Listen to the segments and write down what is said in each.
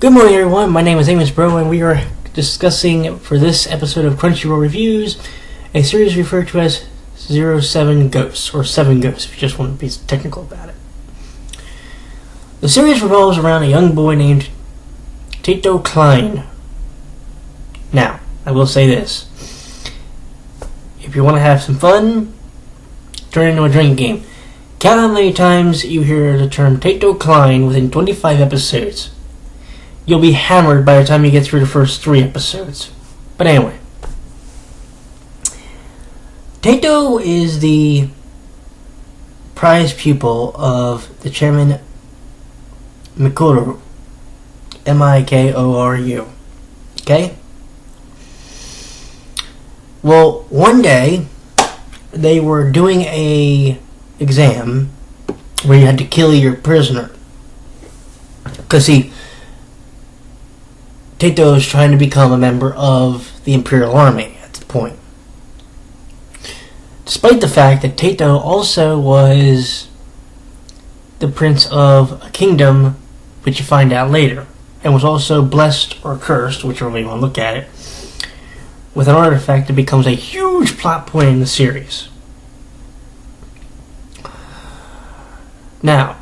Good morning, everyone. My name is Amos Bro, and we are discussing for this episode of Crunchyroll Reviews a series referred to as 07 Ghosts, or 7 Ghosts, if you just want to be technical about it. The series revolves around a young boy named Taito Klein. Now, I will say this. If you want to have some fun, turn it into a drinking game. Count how many times you hear the term Taito Klein within 25 episodes. You'll be hammered by the time you get through the first 3 episodes. But anyway. Taito is the prize pupil of the chairman Mikoru. Mikoru. Okay? Well, one day, they were doing a exam where you had to kill your prisoner. Because Taito is trying to become a member of the Imperial Army at the point. Despite the fact that Taito also was the prince of a kingdom, which you find out later, and was also blessed or cursed, whichever way you want to look at it, with an artifact that becomes a huge plot point in the series. Now,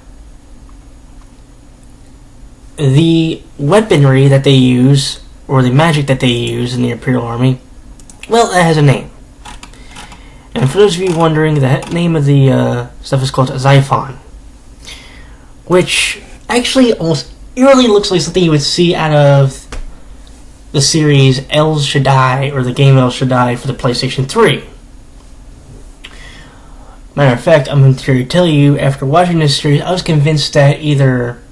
the weaponry that they use, or the magic that they use in the Imperial Army, well, it has a name. And for those of you wondering, the name of the stuff is called Xiphon, which actually almost eerily looks like something you would see out of the series El Shaddai, or the game El Shaddai for the PlayStation 3. Matter of fact, I'm here to tell you, after watching this series, I was convinced that either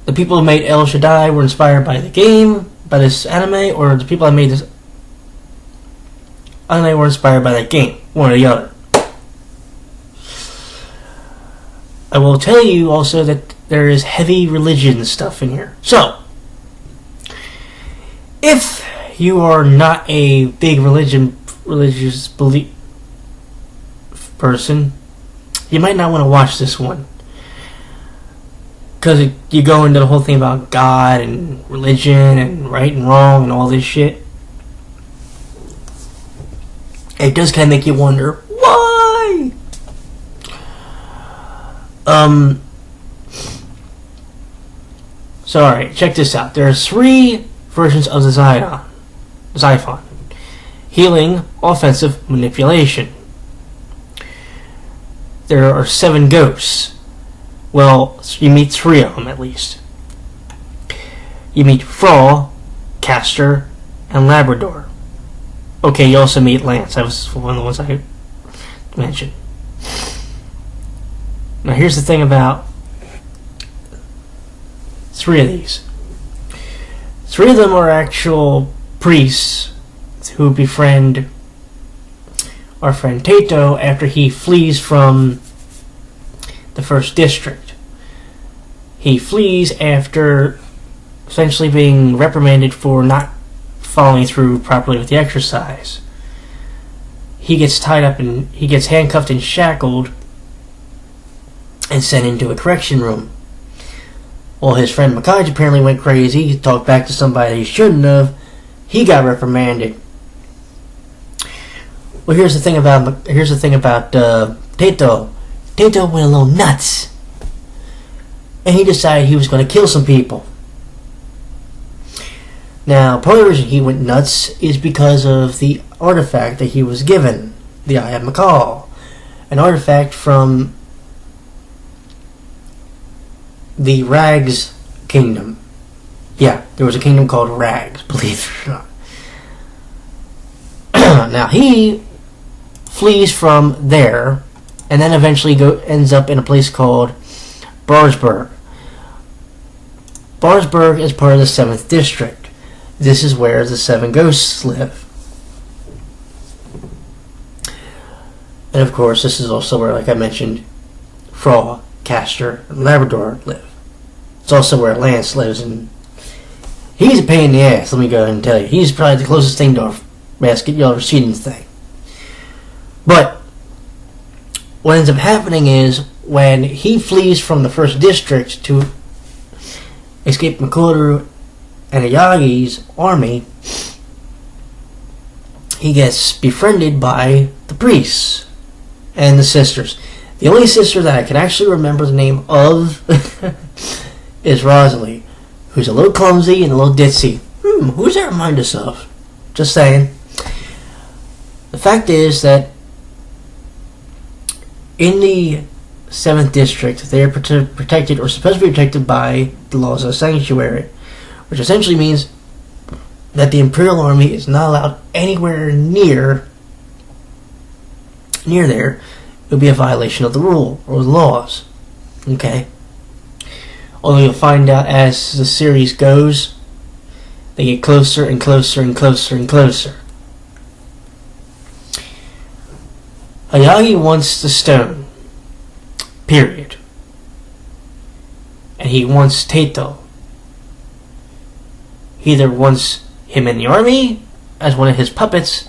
the people who made El Shaddai were inspired by the game, by this anime, or the people that made this anime were inspired by that game. One or the other. I will tell you also that there is heavy religion stuff in here. So, if you are not a big religious belief person, you might not want to watch this one. Because you go into the whole thing about God and religion and right and wrong and all this shit. It does kind of make you wonder, why? So alright, check this out. There are 3 versions of the Xiphon. Healing, offensive, manipulation. There are 7 ghosts. Well, you meet 3 of them at least. You meet Fraw, Caster, and Labrador. Okay, you also meet Lance. That was one of the ones I mentioned. Now here's the thing about 3 of these. 3 of them are actual priests who befriend our friend Taito after he flees from the first district. He flees after essentially being reprimanded for not following through properly with the exercise. He gets tied up and he gets handcuffed and shackled and sent into a correction room. Well, his friend Makaj apparently went crazy. He talked back to somebody he shouldn't have. He got reprimanded. Well, here's the thing about Taito. Taito went a little nuts, and he decided he was going to kill some people. Now, part of the reason he went nuts is because of the artifact that he was given, the Eye of Makal, an artifact from the Rags Kingdom. Yeah, there was a kingdom called Rags, believe it or not. Now, he flees from there, and then eventually ends up in a place called Barsburg. Barsburg is part of the 7th District. This is where the 7 ghosts live. And of course, this is also where, like I mentioned, Fraw, Caster, and Labrador live. It's also where Lance lives, and he's a pain in the ass, let me go ahead and tell you. He's probably the closest thing to a basket you'll ever seen in this thing. But what ends up happening is when he flees from the first district to escape Makoru and Ayagi's army, he gets befriended by the priests and the sisters. The only sister that I can actually remember the name of is Rosalie, who's a little clumsy and a little ditzy. Who's that remind us of? Just saying. The fact is that in the 7th District, they are protected, or supposed to be protected, by the laws of sanctuary, which essentially means that the Imperial Army is not allowed anywhere near there. It would be a violation of the rule or the laws. Okay? Although you'll find out as the series goes, they get closer and closer and closer and closer. Ayagi wants the stone. Period. And he wants Taito. He either wants him in the army as one of his puppets,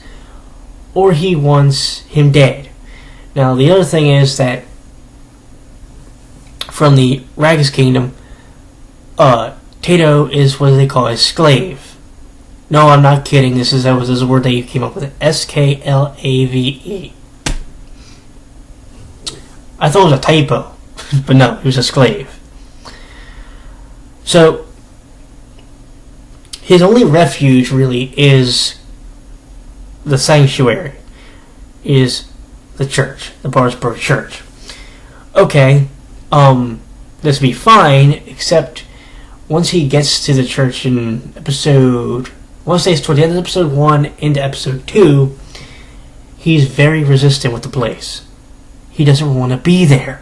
or he wants him dead. Now, the other thing is that from the Ragus Kingdom, Taito is what they call a slave. No, I'm not kidding. This is a word that you came up with. Sklave. I thought it was a typo, but no, he was a slave. So, his only refuge really is the sanctuary, is the church, the Barsburg Church. Okay, this would be fine, except once he gets to the church in episode, I want to say it's toward the end of episode 1 into episode 2, he's very resistant with the place. He doesn't want to be there.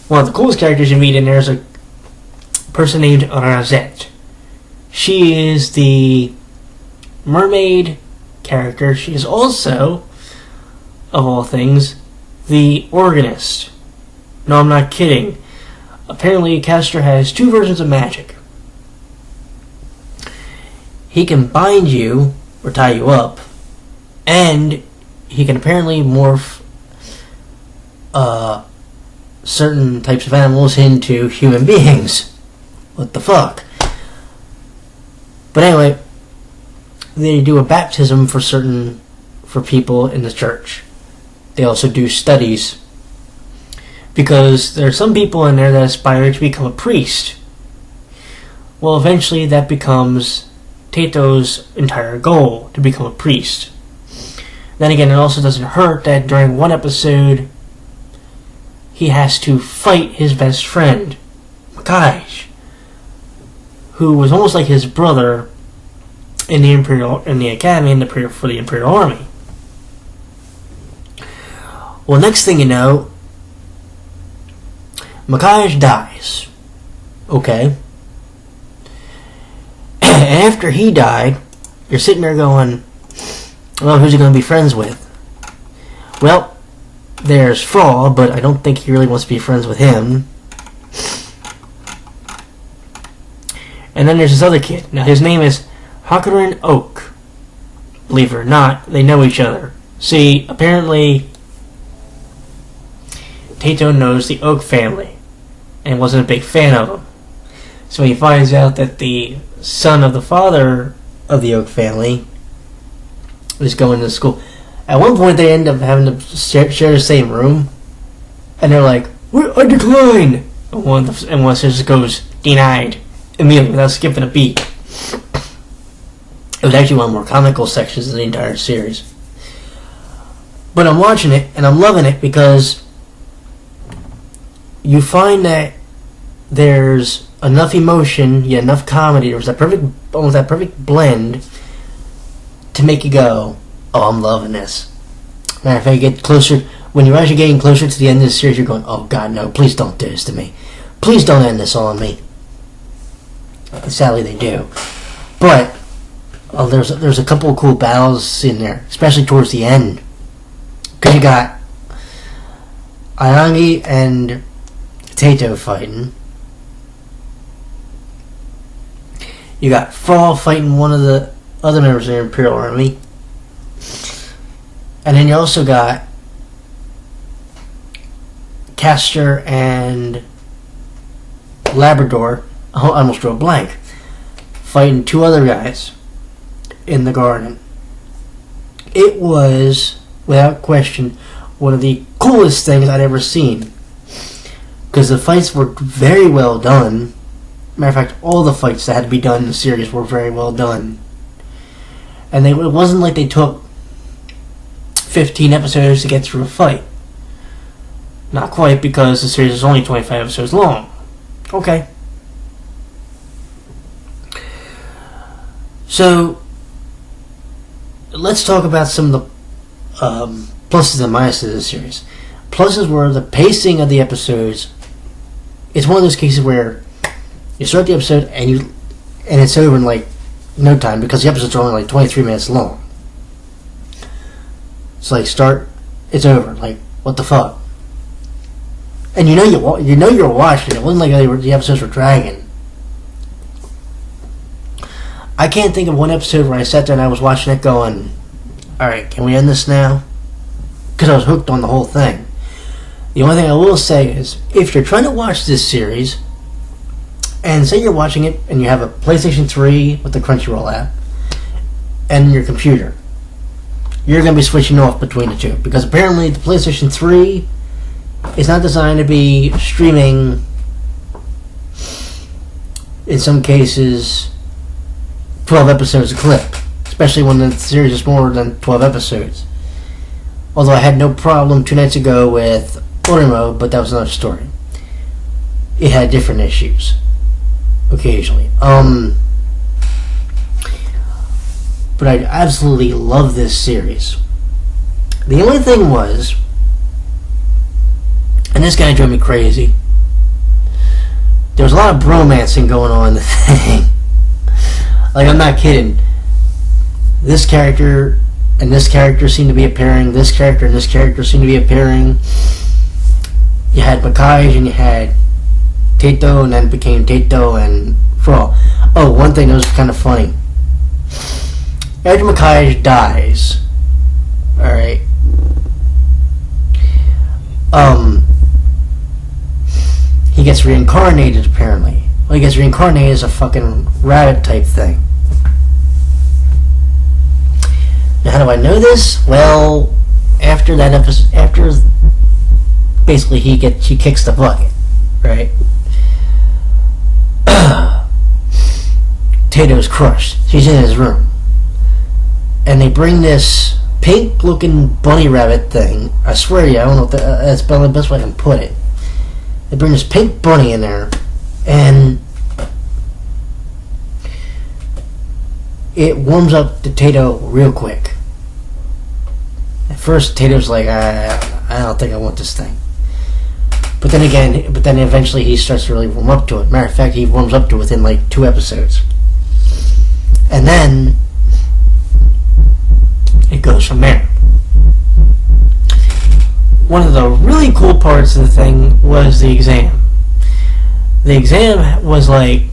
One of the coolest characters you meet in there is a person named Rosette. She is the mermaid character. She is also, of all things, the organist. No, I'm not kidding. Apparently, Castor has 2 versions of magic. He can bind you or tie you up, and he can apparently morph certain types of animals into human beings. What the fuck? But anyway, they do a baptism for people in the church. They also do studies, because there are some people in there that aspire to become a priest. Well, eventually that becomes Taito's entire goal, to become a priest. Then again, it also doesn't hurt that during one episode, he has to fight his best friend, Makai, who was almost like his brother in the academy for the Imperial Army. Well, next thing you know, Makai dies. Okay. And after he died, you're sitting there going, well, who's he going to be friends with? Well, there's Fraw, but I don't think he really wants to be friends with him. And then there's this other kid. Now, his name is Hakurin Oak. Believe it or not, they know each other. See, apparently, Taito knows the Oak family and wasn't a big fan of them. So he finds out that the son of the father of the Oak family is going to school. At one point, they end up having to share the same room, and they're like, "I decline!" And one just goes, "Denied," immediately without skipping a beat. It was actually one of the more comical sections of the entire series. But I'm watching it, and I'm loving it, because you find that there's enough emotion, yet enough comedy. There's almost that perfect blend to make you go, "Oh, I'm loving this." Matter of fact, you get closer, when you're actually getting closer to the end of the series, you're going, "Oh God, no! Please don't do this to me. Please don't end this on me." And sadly, they do. But there's a couple of cool battles in there, especially towards the end, because you got Ayagi and Taito fighting. You got Fall fighting one of the other members of the Imperial Army. And then you also got Castor and Labrador, I almost drew a blank, fighting 2 other guys in the garden. It was, without question, one of the coolest things I'd ever seen. Because the fights were very well done. Matter of fact, all the fights that had to be done in the series were very well done. And it wasn't like they took 15 episodes to get through a fight. Not quite, because the series is only 25 episodes long. Okay. So, let's talk about some of the pluses and minuses of the series. Pluses were the pacing of the episodes. It's one of those cases where you start the episode and it's over in like no time, because the episodes are only like 23 minutes long. It's like start, it's over. Like, what the fuck? And you know you're watching. It wasn't like the episodes were dragging. I can't think of one episode where I sat there and I was watching it going, alright, can we end this now? Because I was hooked on the whole thing. The only thing I will say is, if you're trying to watch this series, and say you're watching it and you have a PlayStation 3 with the Crunchyroll app, and your computer, you're going to be switching off between the two. Because apparently the PlayStation 3 is not designed to be streaming, in some cases, 12 episodes a clip. Especially when the series is more than 12 episodes. Although I had no problem 2 nights ago with Order Mode, but that was another story. It had different issues. Occasionally. But I absolutely love this series. The only thing was, and this guy drove me crazy, there was a lot of bromancing going on in the thing. Like, I'm not kidding. This character and this character seem to be appearing. This character and this character seem to be appearing. You had Makai and you had Tato, and then it became Tato and Frol. Oh, one thing that was kind of funny. After Makai dies, alright, he gets reincarnated, apparently. Well, he gets reincarnated as a fucking rabbit type thing. Now, how do I know this? Well, after that episode, basically he kicks the bucket, right? Tato's crushed. She's in his room, and they bring this pink-looking bunny rabbit thing. I swear to you, I don't know if that's the best way I can put it. They bring this pink bunny in there, and it warms up the Tato real quick. At first, Tato's like, I don't think I want this thing. But then eventually he starts to really warm up to it. Matter of fact, he warms up to it within like 2 episodes. And then it goes from there. One of the really cool parts of the thing was the exam. The exam was like,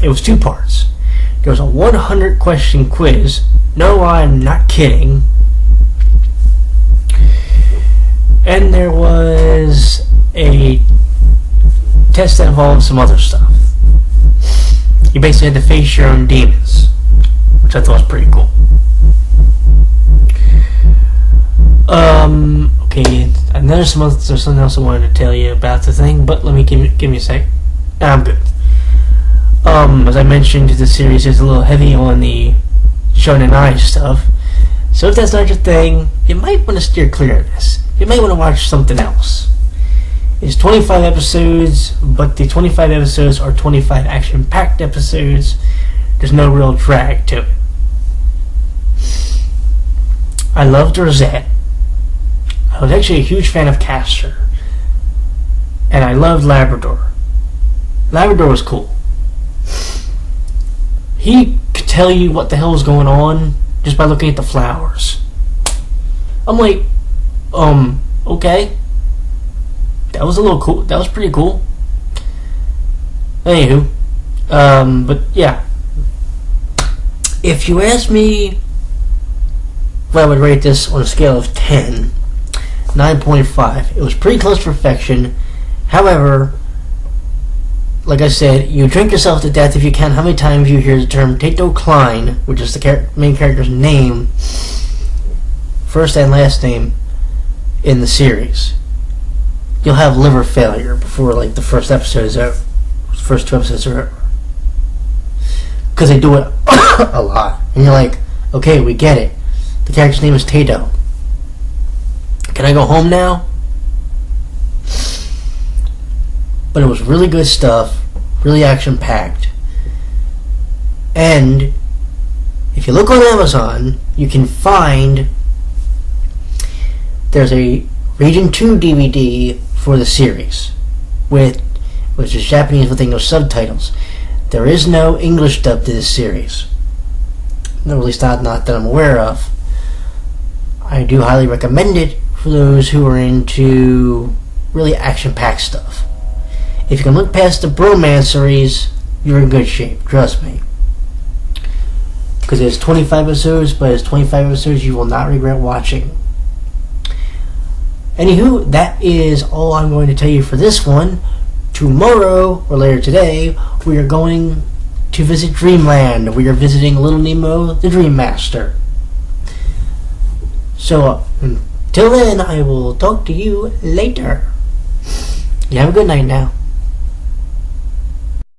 it was 2 parts. There was a 100 question quiz. No, I'm not kidding. And there was a test that involved some other stuff. You basically had to face your own demons, which I thought was pretty cool. Okay, and there's something else I wanted to tell you about the thing, but let me give me a sec. I'm good. As I mentioned, the series is a little heavy on the Shonen-Ai stuff, so if that's not your thing, you might want to steer clear of this. You might want to watch something else. It's 25 episodes, but the 25 episodes are 25 action-packed episodes. There's no real drag to it. I loved Rosette. I was actually a huge fan of Castor. And I loved Labrador. Labrador was cool. He could tell you what the hell was going on just by looking at the flowers. I'm like, okay. That was a little cool. That was pretty cool. Anywho, but yeah. If you ask me if I would rate this on a scale of 10, 9.5. It was pretty close to perfection. However, like I said, you drink yourself to death if you can. How many times you hear the term Tato Klein, which is the main character's name, first and last name, in the series. You'll have liver failure before like the first episode is over. First 2 episodes are over. Because they do it a lot. And you're like, okay, we get it. The character's name is Tato. Can I go home now? But it was really good stuff, really action-packed. And if you look on Amazon, you can find there's a Region 2 DVD for the series, which is Japanese with English subtitles. There is no English dub to this series. No, at least not that I'm aware of. I do highly recommend it for those who are into really action-packed stuff. If you can look past the bromanceries, you're in good shape. Trust me. Because there's 25 episodes, but it's 25 episodes you will not regret watching. Anywho, that is all I'm going to tell you for this one. Tomorrow, or later today, we are going to visit Dreamland. We are visiting Little Nemo, the Dream Master. So, until then, I will talk to you later. You have a good night now.